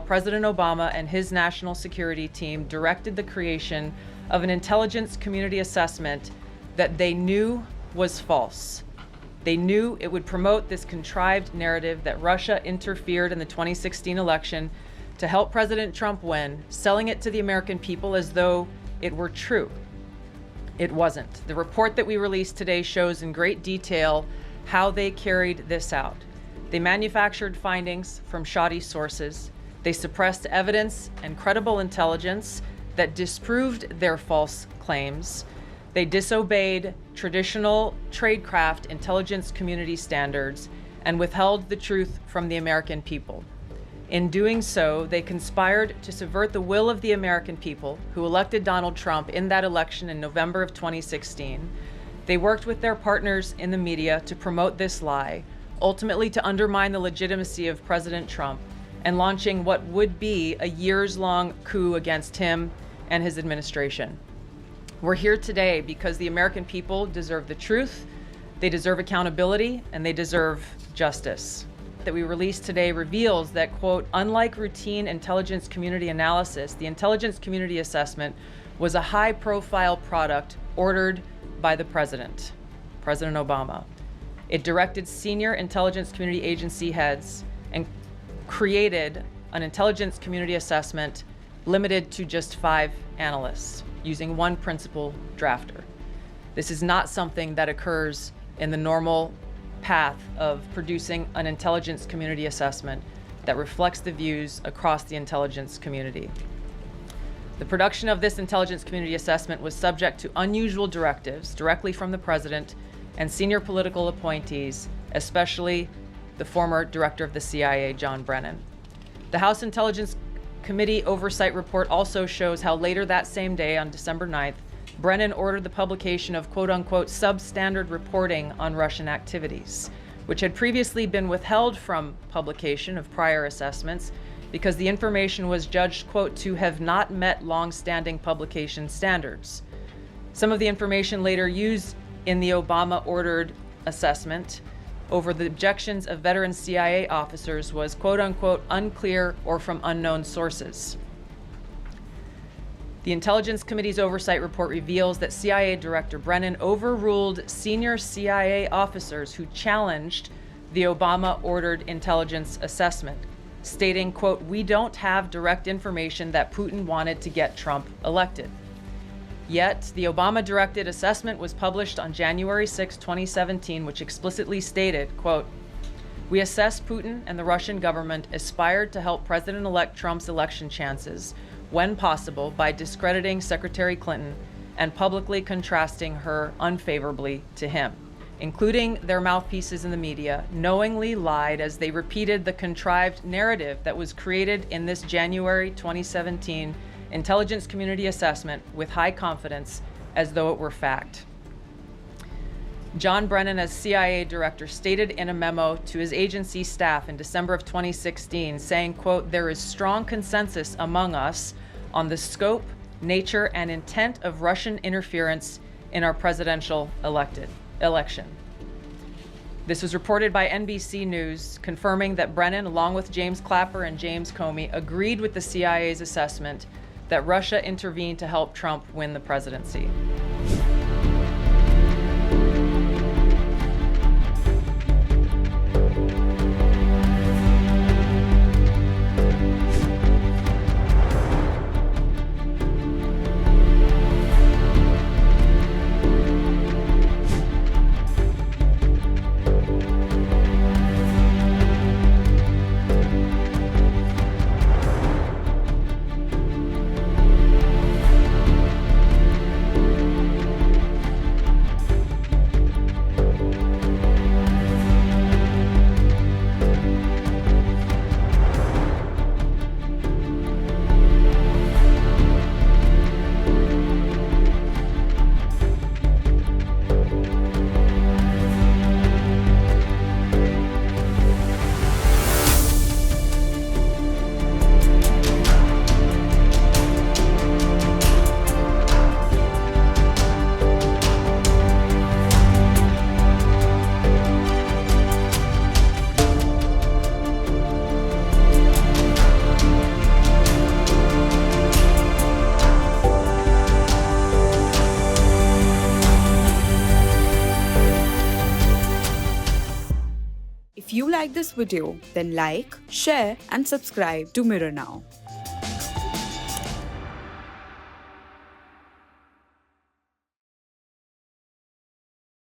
President Obama and his national security team directed the creation of an intelligence community assessment that they knew was false. They knew it would promote this contrived narrative that Russia interfered in the 2016 election to help President Trump win, selling it to the American people as though it were true. It wasn't. The report that we released today shows in great detail how they carried this out. They manufactured findings from shoddy sources. They suppressed evidence and credible intelligence that disproved their false claims. They disobeyed traditional tradecraft intelligence community standards and withheld the truth from the American people. In doing so, they conspired to subvert the will of the American people who elected Donald Trump in that election in November of 2016. They worked with their partners in the media to promote this lie, ultimately to undermine the legitimacy of President Trump and launching what would be a years-long coup against him and his administration. We're here today because the American people deserve the truth, they deserve accountability, and they deserve justice. That we released today reveals that, quote, unlike routine intelligence community analysis, the intelligence community assessment was a high-profile product ordered by the President Obama. It directed senior intelligence community agency heads and created an intelligence community assessment limited to just 5 analysts, using one principal drafter. This is not something that occurs in the normal path of producing an intelligence community assessment that reflects the views across the intelligence community. The production of this intelligence community assessment was subject to unusual directives directly from the President and senior political appointees, especially the former director of the CIA, John Brennan. The House Intelligence Committee Oversight Report also shows how later that same day, on December 9th, Brennan ordered the publication of quote-unquote substandard reporting on Russian activities, which had previously been withheld from publication of prior assessments because the information was judged, quote, to have not met long-standing publication standards. Some of the information later used in the Obama-ordered assessment over the objections of veteran CIA officers was quote-unquote unclear or from unknown sources. The Intelligence Committee's oversight report reveals that CIA Director Brennan overruled senior CIA officers who challenged the Obama-ordered intelligence assessment, stating, quote, we don't have direct information that Putin wanted to get Trump elected. Yet, the Obama-directed assessment was published on January 6, 2017, which explicitly stated, quote, we assess Putin and the Russian government aspired to help President-elect Trump's election chances when possible by discrediting Secretary Clinton and publicly contrasting her unfavorably to him, including their mouthpieces in the media, knowingly lied as they repeated the contrived narrative that was created in this January 2017 intelligence community assessment with high confidence as though it were fact. John Brennan, as CIA director, stated in a memo to his agency staff in December of 2016, saying, quote, there is strong consensus among us on the scope, nature, and intent of Russian interference in our presidential election. This was reported by NBC News, confirming that Brennan, along with James Clapper and James Comey, agreed with the CIA's assessment that Russia intervened to help Trump win the presidency. like this video, then like, share and subscribe to Mirror Now.